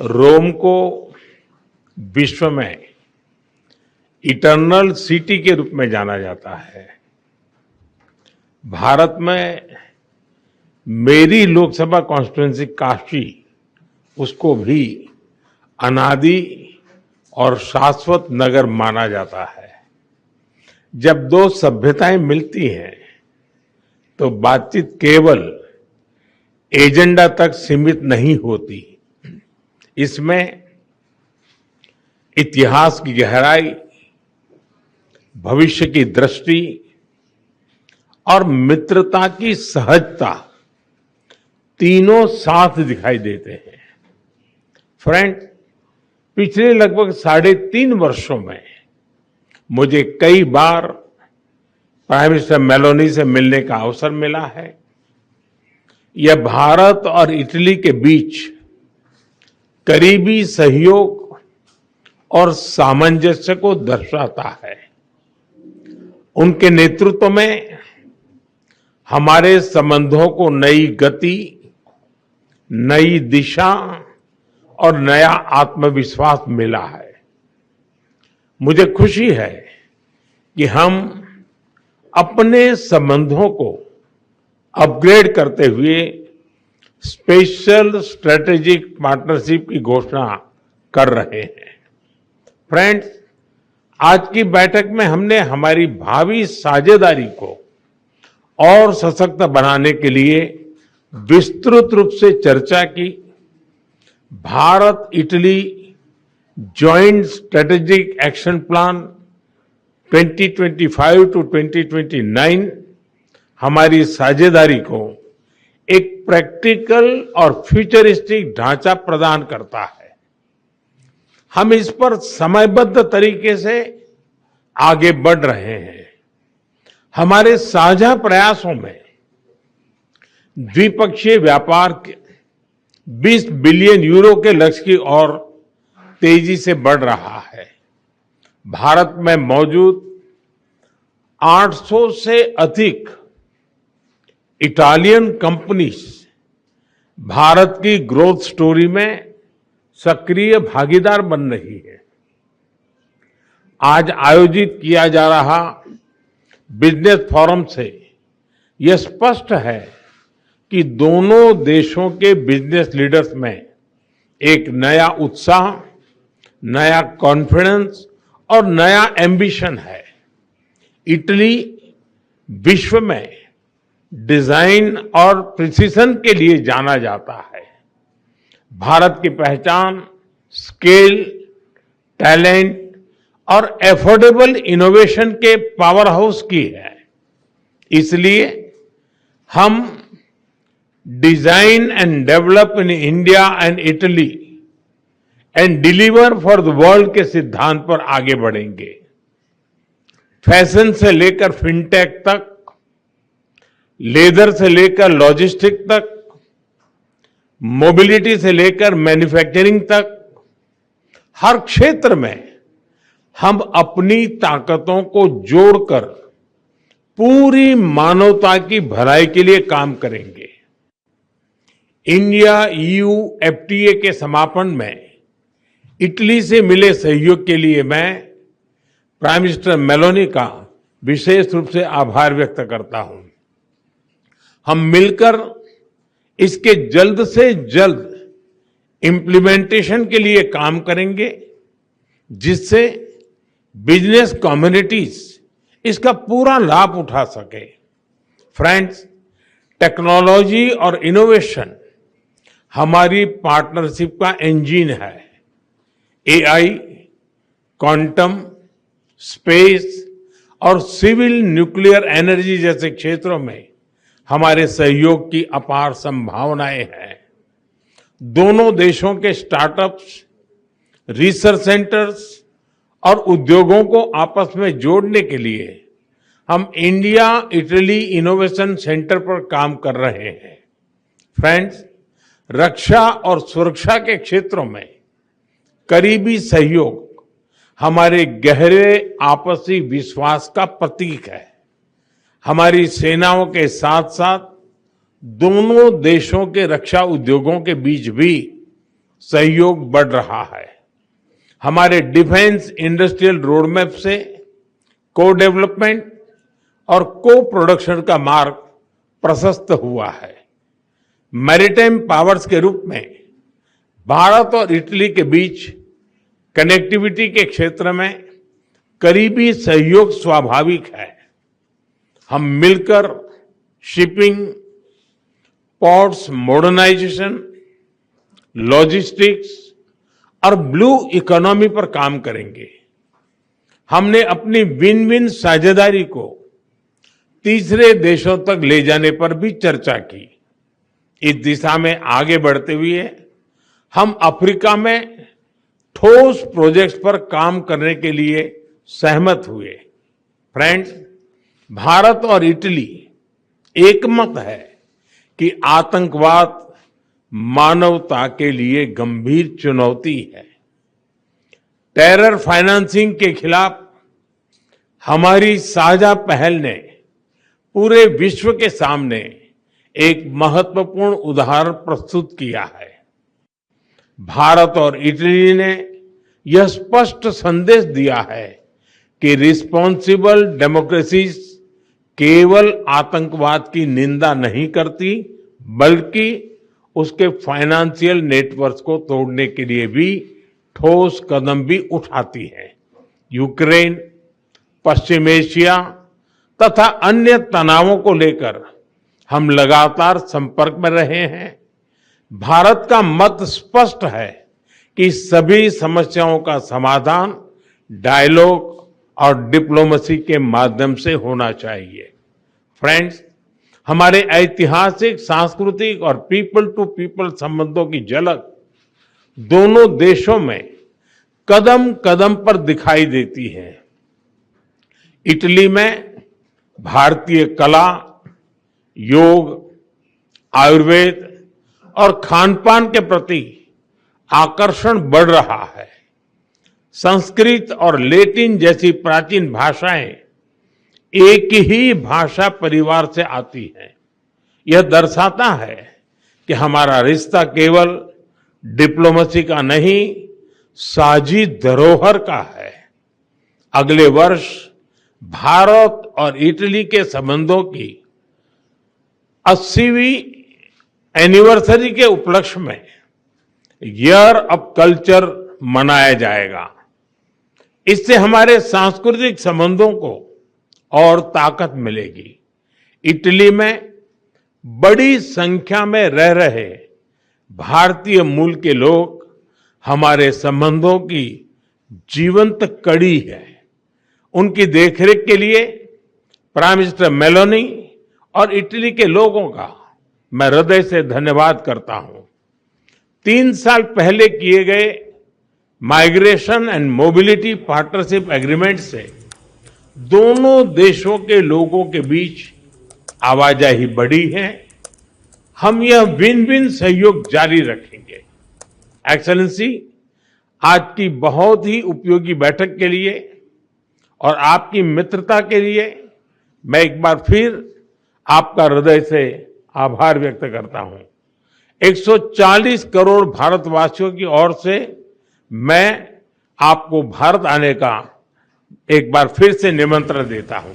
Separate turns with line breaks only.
रोम को विश्व में इटर्नल सिटी के रूप में जाना जाता है। भारत में मेरी लोकसभा कॉन्स्टिट्यूएंसी काशी, उसको भी अनादि और शाश्वत नगर माना जाता है। जब दो सभ्यताएं मिलती हैं तो बातचीत केवल एजेंडा तक सीमित नहीं होती। इसमें इतिहास की गहराई, भविष्य की दृष्टि और मित्रता की सहजता तीनों साथ दिखाई देते हैं। फ्रेंड, पिछले लगभग 3.5 वर्षों में मुझे कई बार प्राइम मिनिस्टर मेलोनी से मिलने का अवसर मिला है। यह भारत और इटली के बीच करीबी सहयोग और सामंजस्य को दर्शाता है। उनके नेतृत्व में हमारे संबंधों को नई गति, नई दिशा और नया आत्मविश्वास मिला है। मुझे खुशी है कि हम अपने संबंधों को अपग्रेड करते हुए स्पेशल स्ट्रेटेजिक पार्टनरशिप की घोषणा कर रहे हैं। फ्रेंड्स, आज की बैठक में हमने हमारी भावी साझेदारी को और सशक्त बनाने के लिए विस्तृत रूप से चर्चा की। Bharat Italy joint strategic action plan 2025 to 2029 हमारी साझेदारी को एक प्रैक्टिकल और फ्यूचरिस्टिक ढांचा प्रदान करता है। हम इस पर समयबद्ध तरीके से आगे बढ़ रहे हैं। हमारे साझा प्रयासों में द्विपक्षीय व्यापार के 20 बिलियन यूरो के लक्ष्य की ओर तेजी से बढ़ रहा है। भारत में मौजूद 800 से अधिक इटालियन कंपनीज भारत की ग्रोथ स्टोरी में सक्रिय भागीदार बन रही है। आज आयोजित किया जा रहा बिजनेस फोरम से यह स्पष्ट है कि दोनों देशों के बिजनेस लीडर्स में एक नया उत्साह, नया कॉन्फिडेंस और नया एम्बिशन है। इटली विश्व में डिजाइन और प्रिसीजन के लिए जाना जाता है। भारत की पहचान स्केल, टैलेंट और एफोर्डेबल इनोवेशन के पावर हाउस की है। इसलिए हम design and develop in India and Italy and deliver for the world के सिद्धांत पर आगे बढ़ेंगे। फैशन से लेकर फिनटेक तक, लेदर से लेकर लॉजिस्टिक तक, मोबिलिटी से लेकर मैन्युफैक्चरिंग तक, हर क्षेत्र में हम अपनी ताकतों को जोड़कर पूरी मानवता की भलाई के लिए काम करेंगे। इंडिया ईयू एफटीए के समापन में इटली से मिले सहयोग के लिए मैं प्राइम मिनिस्टर मेलोनी का विशेष रूप से आभार व्यक्त करता हूं। हम मिलकर इसके जल्द से जल्द इंप्लीमेंटेशन के लिए काम करेंगे, जिससे बिजनेस कम्युनिटीज इसका पूरा लाभ उठा सके। फ्रेंड्स, टेक्नोलॉजी और इनोवेशन हमारी पार्टनरशिप का इंजन है। एआई, क्वांटम, स्पेस और सिविल न्यूक्लियर एनर्जी जैसे क्षेत्रों में हमारे सहयोग की अपार संभावनाएं हैं। दोनों देशों के स्टार्टअप्स, रिसर्च सेंटर्स और उद्योगों को आपस में जोड़ने के लिए हम इंडिया इटली इनोवेशन सेंटर पर काम कर रहे हैं। फ्रेंड्स, रक्षा और सुरक्षा के क्षेत्रों में करीबी सहयोग हमारे गहरे आपसी विश्वास का प्रतीक है। हमारी सेनाओं के साथ साथ दोनों देशों के रक्षा उद्योगों के बीच भी सहयोग बढ़ रहा है। हमारे डिफेंस इंडस्ट्रियल रोडमैप से को डेवलपमेंट और को प्रोडक्शन का मार्ग प्रशस्त हुआ है। मैरीटाइम पावर्स के रूप में भारत और इटली के बीच कनेक्टिविटी के क्षेत्र में करीबी सहयोग स्वाभाविक है। हम मिलकर शिपिंग, पोर्ट्स मॉडर्नाइजेशन, लॉजिस्टिक्स और ब्लू इकोनॉमी पर काम करेंगे। हमने अपनी विन विन साझेदारी को तीसरे देशों तक ले जाने पर भी चर्चा की। इस दिशा में आगे बढ़ते हुए हम अफ्रीका में ठोस प्रोजेक्ट्स पर काम करने के लिए सहमत हुए। फ्रेंड्स, भारत और इटली एकमत है कि आतंकवाद मानवता के लिए गंभीर चुनौती है। टेरर फाइनेंसिंग के खिलाफ हमारी साझा पहल ने पूरे विश्व के सामने एक महत्वपूर्ण उदाहरण प्रस्तुत किया है। भारत और इटली ने यह स्पष्ट संदेश दिया है कि रिस्पॉन्सिबल डेमोक्रेसीज केवल आतंकवाद की निंदा नहीं करती, बल्कि उसके फाइनेंशियल नेटवर्क को तोड़ने के लिए भी ठोस कदम भी उठाती है। यूक्रेन, पश्चिम एशिया तथा अन्य तनावों को लेकर हम लगातार संपर्क में रहे हैं। भारत का मत स्पष्ट है कि सभी समस्याओं का समाधान डायलॉग और डिप्लोमेसी के माध्यम से होना चाहिए। फ्रेंड्स, हमारे ऐतिहासिक, सांस्कृतिक और पीपल टू पीपल संबंधों की झलक दोनों देशों में कदम कदम पर दिखाई देती है। इटली में भारतीय कला, योग, आयुर्वेद और खान-पान के प्रति आकर्षण बढ़ रहा है। संस्कृत और लैटिन जैसी प्राचीन भाषाएं एक ही भाषा परिवार से आती हैं। यह दर्शाता है कि हमारा रिश्ता केवल डिप्लोमेसी का नहीं, साझी धरोहर का है। अगले वर्ष भारत और इटली के संबंधों की 80वीं एनिवर्सरी के उपलक्ष्य में ईयर ऑफ कल्चर मनाया जाएगा। इससे हमारे सांस्कृतिक संबंधों को और ताकत मिलेगी। इटली में बड़ी संख्या में रह रहे भारतीय मूल के लोग हमारे संबंधों की जीवंत कड़ी है। उनकी देखरेख के लिए प्राइम मिनिस्टर मेलोनी और इटली के लोगों का मैं हृदय से धन्यवाद करता हूं। 3 साल पहले किए गए migration and mobility partnership agreement से दोनों देशों के लोगों के बीच आवाजाही बढ़ी है। हम यह विन विन सहयोग जारी रखेंगे। एक्सेलेंसी, आज की बहुत ही उपयोगी बैठक के लिए और आपकी मित्रता के लिए मैं एक बार फिर आपका हृदय से आभार व्यक्त करता हूं। 140 करोड़ भारतवासियों की ओर से मैं आपको भारत आने का एक बार फिर से निमंत्रण देता हूं।